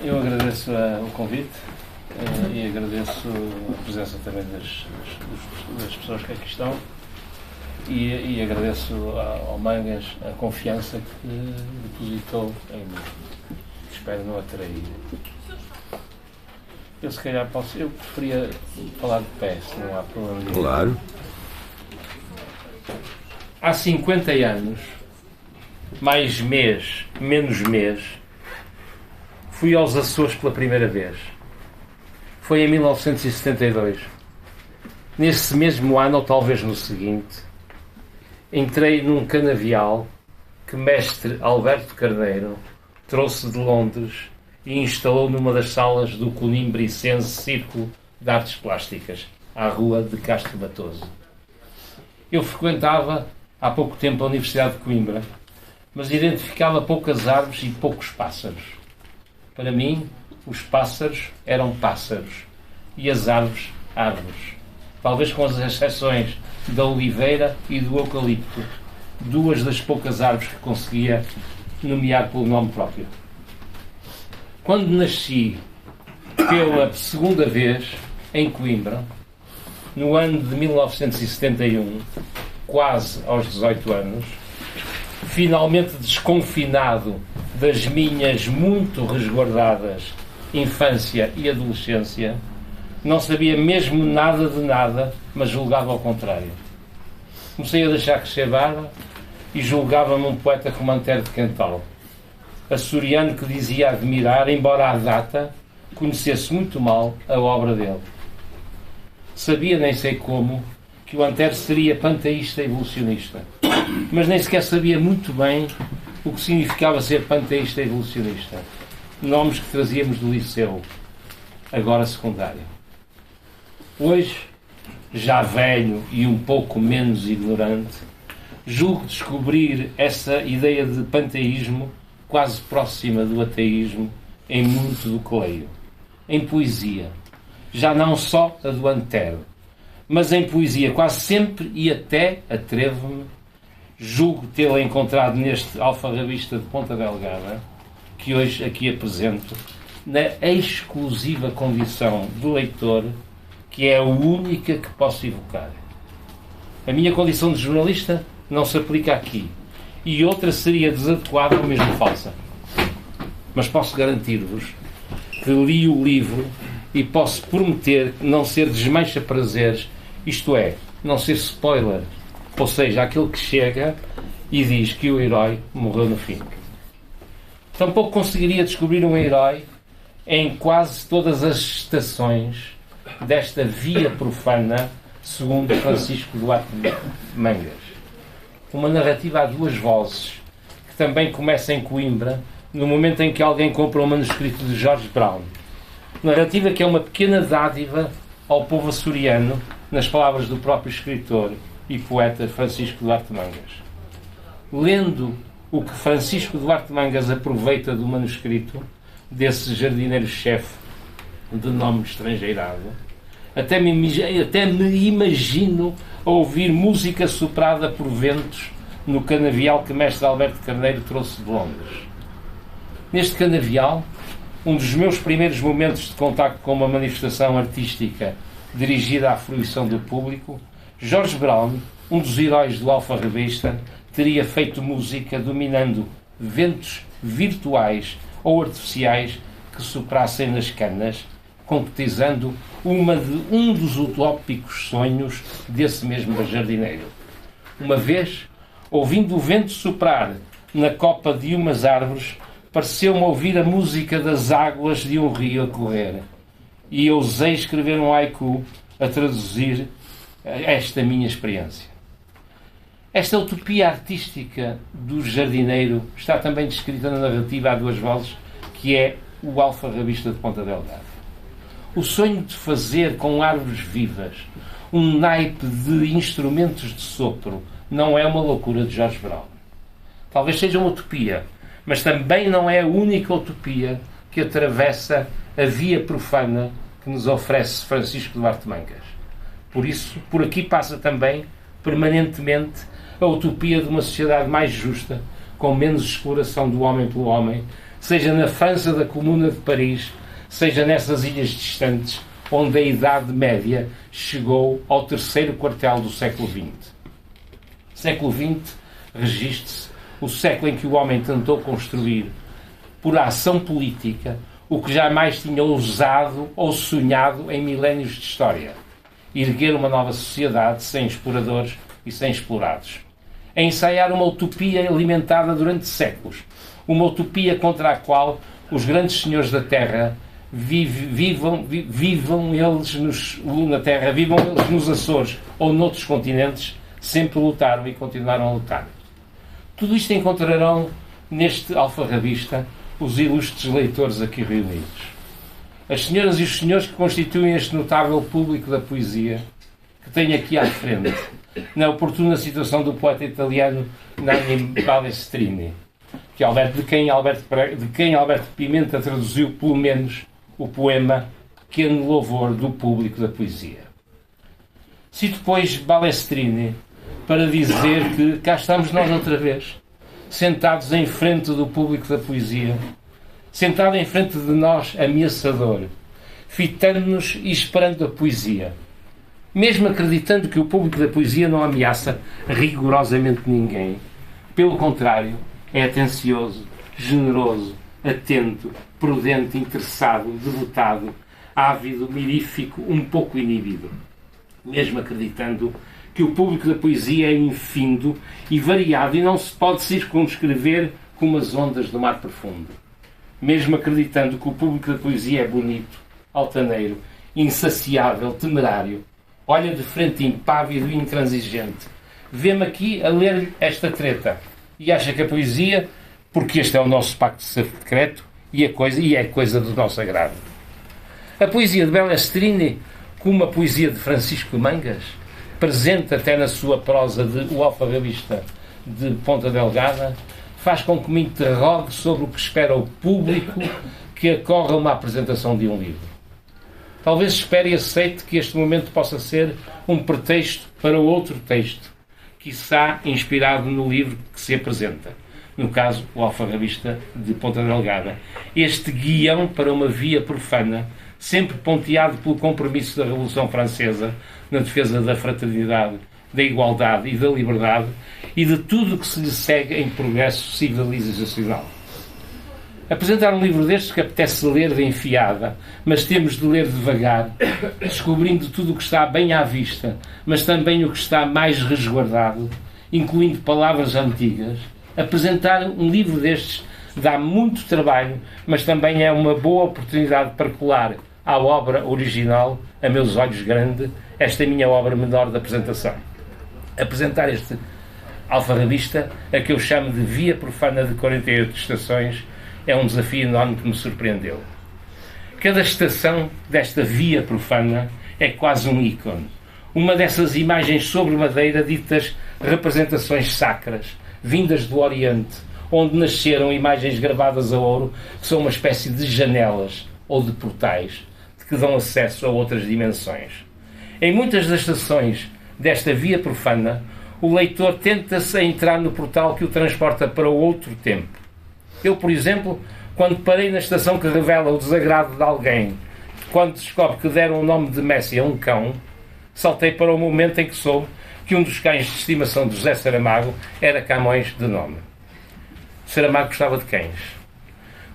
Eu agradeço o convite e agradeço a presença também das pessoas que aqui estão e agradeço ao Mangas a confiança que depositou em mim. Espero não a trair. Eu se calhar posso... Eu preferia falar de pé, se não há problema nenhum. Claro. Há 50 anos, mais mês, menos mês, fui aos Açores pela primeira vez. Foi em 1972. Nesse mesmo ano, ou talvez no seguinte, entrei num canavial que mestre Alberto Carneiro trouxe de Londres e instalou numa das salas do Conimbricense Círculo de Artes Plásticas, à rua de Castro Batoso. Eu frequentava há pouco tempo a Universidade de Coimbra, mas identificava poucas árvores e poucos pássaros. Para mim, os pássaros eram pássaros e as árvores, árvores. Talvez com as exceções da oliveira e do eucalipto, duas das poucas árvores que conseguia nomear pelo nome próprio. Quando nasci pela segunda vez em Coimbra, no ano de 1971, quase aos 18 anos, finalmente desconfinado das minhas muito resguardadas infância e adolescência, não sabia mesmo nada de nada, mas julgava ao contrário. Comecei a deixar crescer barba e julgava-me um poeta como Antero de Quental, açoriano que dizia admirar, embora à data conhecesse muito mal a obra dele. Sabia, nem sei como, que o Antero seria panteísta evolucionista, mas nem sequer sabia muito bem o que significava ser panteísta evolucionista. Nomes que trazíamos do liceu, agora secundário. Hoje, já velho e um pouco menos ignorante, julgo descobrir essa ideia de panteísmo quase próxima do ateísmo em muito do que leio. Em poesia, já não só a do Antero, mas em poesia quase sempre e até, atrevo-me, julgo tê-la encontrado neste alfarrabista de Ponta Delgada, que hoje aqui apresento, na exclusiva condição do leitor, que é a única que posso evocar. A minha condição de jornalista não se aplica aqui, e outra seria desadequada ou mesmo falsa. Mas posso garantir-vos que li o livro e posso prometer não ser desmancha-prazeres, isto é, não ser spoiler, ou seja, aquele que chega e diz que o herói morreu no fim. Tampouco conseguiria descobrir um herói em quase todas as estações desta via profana, segundo Francisco Duarte Mangas. Uma narrativa a duas vozes, que também começa em Coimbra, no momento em que alguém compra um manuscrito de George Brown. Narrativa que é uma pequena dádiva ao povo açoriano, nas palavras do próprio escritor e poeta Francisco Duarte Mangas. Lendo o que Francisco Duarte Mangas aproveita do manuscrito desse jardineiro-chefe de nome estrangeirado, até me imagino a ouvir música soprada por ventos no canavial que mestre Alberto Carneiro trouxe de Londres. Neste canavial, um dos meus primeiros momentos de contacto com uma manifestação artística dirigida à fruição do público, George Brown, um dos heróis do alfarrabista, teria feito música dominando ventos virtuais ou artificiais que soprassem nas canas, concretizando um dos utópicos sonhos desse mesmo jardineiro. Uma vez, ouvindo o vento soprar na copa de umas árvores, pareceu-me ouvir a música das águas de um rio a correr. E ousei escrever um haiku a traduzir esta minha experiência. Esta utopia artística do jardineiro está também descrita na narrativa a duas vozes, que é o alfarrabista de Ponta Delgada. O sonho de fazer com árvores vivas um naipe de instrumentos de sopro não é uma loucura de George Brown. Talvez seja uma utopia, mas também não é a única utopia que atravessa a via profana que nos oferece Francisco Duarte Mangas. Por isso, por aqui passa também, permanentemente, a utopia de uma sociedade mais justa, com menos exploração do homem pelo homem, seja na França da Comuna de Paris, seja nessas ilhas distantes, onde a Idade Média chegou ao terceiro quartel do século XX. Século XX, registre-se, o século em que o homem tentou construir, por ação política, o que jamais tinha ousado ou sonhado em milénios de história. Erguer uma nova sociedade sem exploradores e sem explorados. A ensaiar uma utopia alimentada durante séculos. Uma utopia contra a qual os grandes senhores da Terra vivam eles na Terra, vivam eles nos Açores ou noutros continentes, sempre lutaram e continuaram a lutar. Tudo isto encontrarão neste alfarrabista os ilustres leitores aqui reunidos. As senhoras e os senhores que constituem este notável público da poesia, que tenho aqui à frente, na oportuna situação do poeta italiano Nanni Balestrini, de quem Alberto Pimenta traduziu, pelo menos, o poema Pequeno Louvor do Público da Poesia. Cito, pois, Balestrini para dizer que cá estamos nós outra vez, sentados em frente do público da poesia, sentado em frente de nós, ameaçador, fitando-nos e esperando a poesia, mesmo acreditando que o público da poesia não ameaça rigorosamente ninguém. Pelo contrário, é atencioso, generoso, atento, prudente, interessado, devotado, ávido, mirífico, um pouco inibido. Mesmo acreditando que o público da poesia é infindo e variado e não se pode circunscrever como as ondas do mar profundo. Mesmo acreditando que o público da poesia é bonito, altaneiro, insaciável, temerário, olha de frente impávido e intransigente, vê-me aqui a ler esta treta e acha que a poesia, porque este é o nosso pacto secreto e é coisa do nosso agrado. A poesia de Balestrini, como a poesia de Francisco Mangas, presente até na sua prosa de O Alfarrabista de Ponta Delgada, faz com que me interrogue sobre o que espera o público que acorra a uma apresentação de um livro. Talvez espere e aceite que este momento possa ser um pretexto para outro texto, quiçá inspirado no livro que se apresenta. No caso, O Alfarrabista de Ponta Delgada. Este guião para uma via profana, sempre ponteado pelo compromisso da Revolução Francesa na defesa da fraternidade, da igualdade e da liberdade e de tudo o que se lhe segue em progresso civilizacional. Apresentar um livro destes que apetece ler de enfiada, mas temos de ler devagar, descobrindo tudo o que está bem à vista, mas também o que está mais resguardado, incluindo palavras antigas. Apresentar um livro destes dá muito trabalho, mas também é uma boa oportunidade para colar à obra original, a meus olhos grande, esta minha obra menor de apresentação. Apresentar este alfarrabista, a que eu chamo de Via Profana de 48 Estações, é um desafio enorme que me surpreendeu. Cada estação desta via profana é quase um ícone. Uma dessas imagens sobre madeira ditas representações sacras, vindas do Oriente, onde nasceram imagens gravadas a ouro, que são uma espécie de janelas ou de portais que dão acesso a outras dimensões. Em muitas das estações desta via profana, o leitor tenta-se a entrar no portal que o transporta para outro tempo. Eu, por exemplo, quando parei na estação que revela o desagrado de alguém, quando descobre que deram o nome de Messi a um cão, saltei para o momento em que soube que um dos cães de estimação de José Saramago era Camões de nome. Saramago gostava de cães.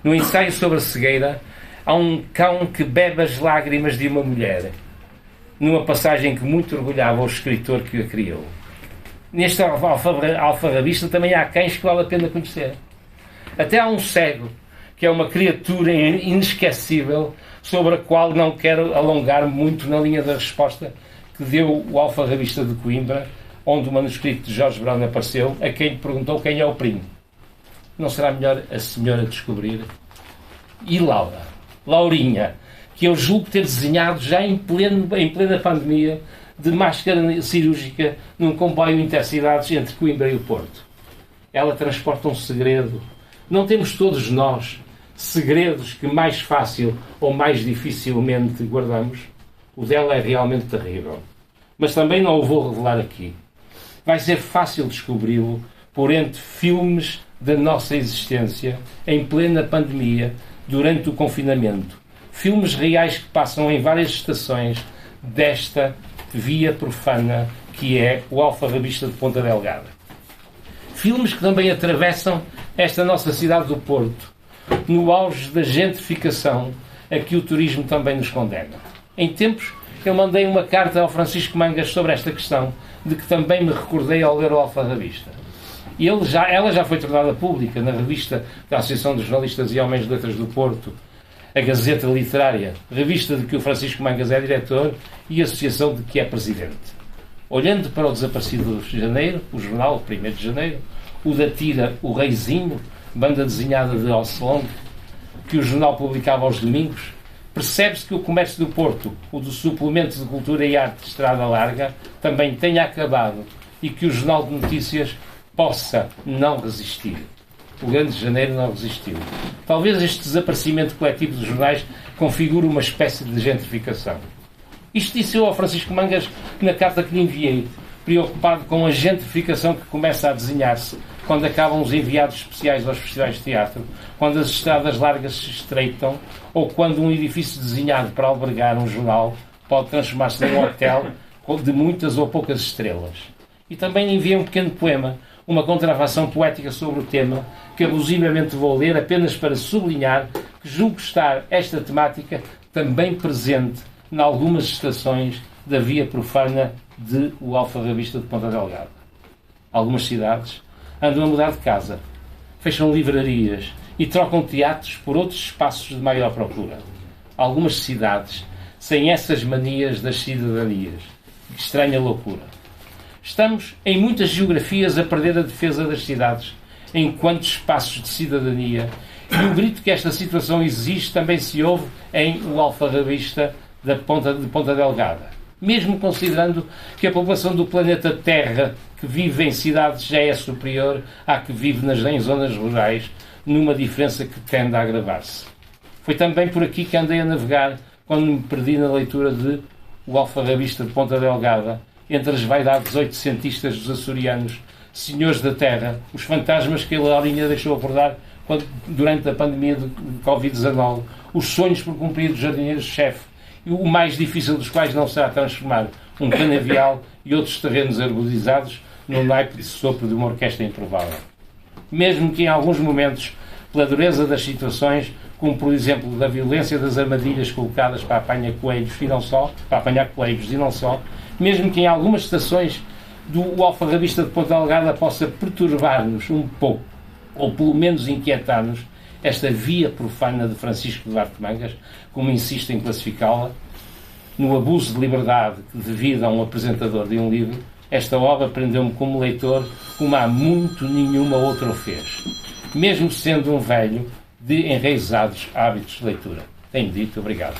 No ensaio sobre a cegueira, há um cão que bebe as lágrimas de uma mulher, numa passagem que muito orgulhava o escritor que a criou. Neste alfarrabista também há cães que vale a pena conhecer. Até há um cego, que é uma criatura inesquecível, sobre a qual não quero alongar muito na linha da resposta que deu o alfarrabista de Coimbra, onde o manuscrito de Jorge Brown apareceu, a quem lhe perguntou quem é o primo. Não será melhor a senhora descobrir? E Laurinha, que eu julgo ter desenhado já em plena pandemia, de máscara cirúrgica num comboio intercidades entre Coimbra e o Porto. Ela transporta um segredo. Não temos todos nós segredos que mais fácil ou mais dificilmente guardamos? O dela é realmente terrível. Mas também não o vou revelar aqui. Vai ser fácil descobri-lo por entre filmes da nossa existência em plena pandemia, durante o confinamento. Filmes reais que passam em várias estações desta via profana que é o Alfarrabista de Ponta Delgada. Filmes que também atravessam esta nossa cidade do Porto, no auge da gentrificação a que o turismo também nos condena. Em tempos, eu mandei uma carta ao Francisco Mangas sobre esta questão, de que também me recordei ao ler o Alfarrabista. E ela já foi tornada pública na revista da Associação de Jornalistas e Homens de Letras do Porto, a Gazeta Literária, revista de que o Francisco Mangas é diretor e associação de que é presidente. Olhando para o Desaparecido de Janeiro, o jornal 1º de Janeiro, o da tira O Reizinho, banda desenhada de Osselong, que o jornal publicava aos domingos, percebe-se que o comércio do Porto, o do suplemento de cultura e arte de Estrada Larga, também tenha acabado e que o Jornal de Notícias possa não resistir. O Grande Janeiro não resistiu. Talvez este desaparecimento coletivo dos jornais configure uma espécie de gentrificação. Isto disse eu ao Francisco Mangas na carta que lhe enviei, preocupado com a gentrificação que começa a desenhar-se quando acabam os enviados especiais aos festivais de teatro, quando as estradas largas se estreitam ou quando um edifício desenhado para albergar um jornal pode transformar-se num hotel de muitas ou poucas estrelas. E também lhe enviei um pequeno poema, uma contrafação poética sobre o tema, que abusivamente vou ler apenas para sublinhar que julgo estar esta temática também presente em algumas estações da via profana de o Alfarrabista de Ponta Delgada. Algumas cidades andam a mudar de casa, fecham livrarias e trocam teatros por outros espaços de maior procura. Algumas cidades sem essas manias das cidadanias. Que estranha loucura. Estamos, em muitas geografias, a perder a defesa das cidades enquanto espaços de cidadania, e o grito que esta situação exige também se ouve em o Alfarrabista de Ponta Delgada. Mesmo considerando que a população do planeta Terra que vive em cidades já é superior à que vive em zonas rurais, numa diferença que tende a agravar-se. Foi também por aqui que andei a navegar quando me perdi na leitura de o Alfarrabista de Ponta Delgada, entre as vaidades oitocentistas dos açorianos, senhores da terra, os fantasmas que a Laurinha deixou acordar durante a pandemia de Covid-19, os sonhos por cumprir dos jardineiros-chefe, e o mais difícil dos quais não será transformar um canavial e outros terrenos arborizados num naipe de sopro de uma orquestra improvável. Mesmo que em alguns momentos, pela dureza das situações, como por exemplo da violência das armadilhas colocadas para apanhar coelhos e não só, mesmo que em algumas estações do Alfarrabista de Ponta Delgada possa perturbar-nos um pouco, ou pelo menos inquietar-nos, esta via profana de Francisco Duarte Mangas, como insiste em classificá-la, no abuso de liberdade devido a um apresentador de um livro, esta obra prendeu-me como leitor como há muito nenhuma outra o fez, mesmo sendo um velho de enraizados hábitos de leitura. Tenho dito, obrigado.